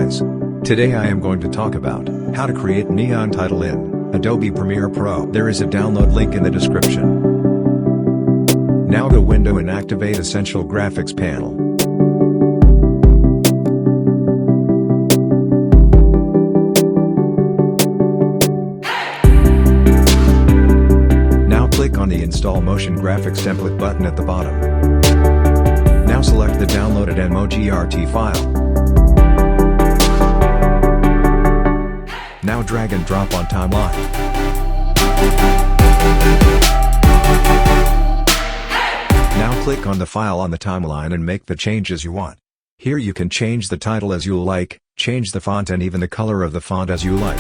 guys. Today I am going to talk about how to create neon title in Adobe Premiere Pro. There is a download link in the description. Now go window and activate Essential Graphics panel. Now click on the Install Motion Graphics Template button at the bottom. Now select the downloaded MOGRT file. Now drag and drop on timeline. Now click on the file on the timeline and make the changes you want. Here you can change the title as you like, change the font and even the color of the font as you like.